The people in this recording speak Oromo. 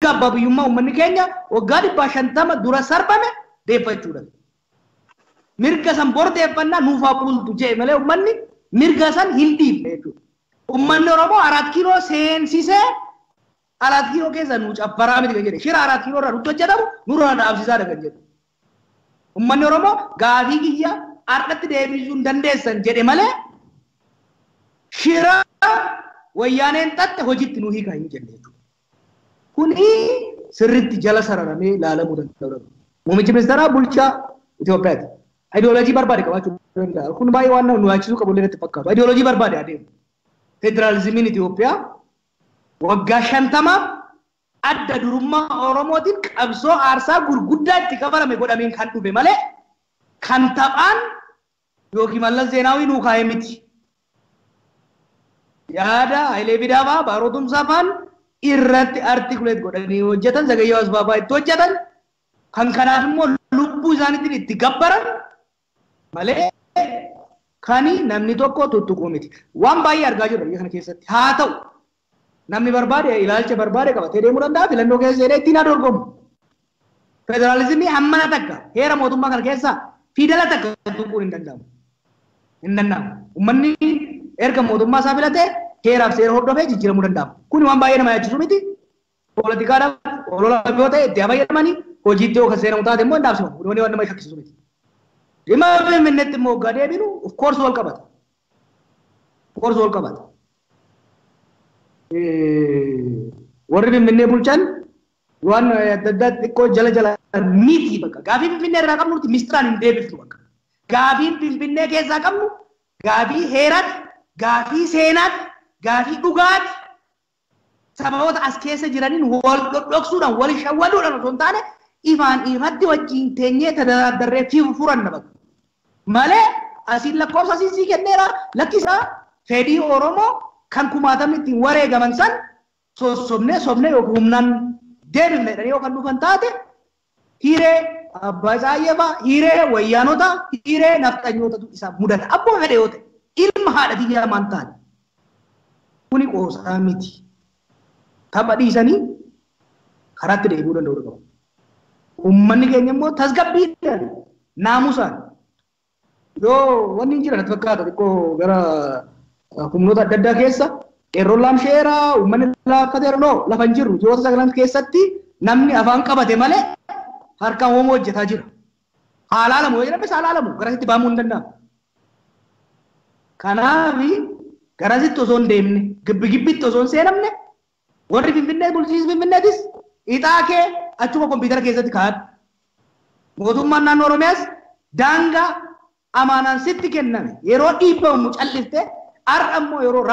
mirga abbaa biyyummaa uummanni keenya waggaa 150 dura sarbame deeffachuudha. Mirga san bor deeffannaa nuufaa bultu jee malee uummanni mirga san hin dhiifne jechuudha. Uummanni Oromoo 4 kiiloo seensisee 4 kiiloo keessa nu cabbaraa miti kan jedhe shira 4 kiiloo irraa nutti hojjetamu nurraa dhaabsisaa kan jedhu. Uummanni Oromoo gaafii kiyya har'atti deebisuu hin dandeessan jedhe malee shira wayyaaneen xaxxe hojiitti nu hiikaa hin jenne jechuudha. Kuni sirriitti jala sararamee ilaalamuu danda'u. Muummichi ministeeraa bulchaa Itoophiyaati. Ideoloojii barbaade qabaachuu danda'a. Kun baay'ee waan nu yaachisuu qabu illee natti fakkaatu. Ideoloojii barbaade adeemu. Federaalizimiin Itoophiyaa waggaa 50 adda durummaa Oromootiin qabsoo aarsaa gurguddaa itti kafarame godhameen kan dhufe malee kan taphaan yookiin Mallas Zeenaawii nuu kaa'e miti. Yaada Hayilee Fidaafaa Baarotumsaa faan irratti artikuleet godhanii hojjetan Zagayyoo Asfaafaa itti hojjetan kan kanaaf immoo lubbuu isaaniitiin itti gabbaran malee kani namni tokko tuttuquu miti. Waan baay'ee argaa jirra biyya kana keessatti. Haa ta'u namni barbaade ilaalcha barbaade qabatee deemuu danda'a filannoo keessa jedhee ittiin dorgomu. Federaalizimii hammana takka heera mootummaa kana keessaa fidala takka tuquun hin danda'amu. Hin danda'amu. Uummanni erga mootummaa isaa filatee heeraaf seera hordofee jijjiiramuu danda'amu. Kun waan baay'ee nama yaachisu miti. Poolitikaadhaaf ololaaf yoo ta'e itti fayyadamanii hojiitti yoo kan seenamu taate immoo hin dhaabsifamu. Kun waan nama shakkisiisu miti. Dhimma Finfinneetti immoo waggaa deebinu of course wal qabata. Of course wal qabata. Warri Finfinnee bulchan waan adda addaa xiqqoo jala miti bakka. Gaafii Finfinnee irraa qabnu mistiraan hin deebifnu bakka. Gaafii Finfinnee keessaa qabnu gaafii heeraati, gaafii seenaati, gaafii dhugaati. Sababoota as keessa jiraniin wal dhodhoksuudhaan wal shawwaluudhaan osoo hin taane ifaan ifatti wajjin teenyee tadardarree fi furanna bakka. Malee asiin lakkoofsa asii kenneera lakkisaa fedhii Oromoo kan kumaatamni ittiin wareegaman san sobnee yookiin humnaan deebifne jedhanii yoo kan dhufan taate hiree abbaa Isaayyeefaa, hiree wayyaanota, hiree nafxanyootatu isa mudata. Abbuma fedhe yoo ta'e ilma haadha biyyaa maan taane. Kuni qoosaa miti. Tapha dhiisanii karaatti deebi'uu danda'u qabu. Uummanni keenya immoo tasgabbiidhaan naamusaan yoo wanni hin jiran fakkaata xiqqoo gara humnoota adda addaa keessa qeerroon laamsheeraa uummanni laaffateera lafa hin jirru ji'oota 9 keessatti namni afaan qabate malee harkaan homoo hojjetaa jira. Haalaalamu yoo jedhames haalaalamu garasitti baamuu hin danda'amu. Kanaaf garasitti osoo hin deemne gibbitti osoo hin seenamne warri Finfinnee bulchiinsi Finfinneetis ixaa kee achuma kompiitara keessatti kaa'adhu. Mootummaan naannoo Oromiyaas daangaa amaanaan sitti kenname yeroo dhiibbamu callifte har'a immoo yeroo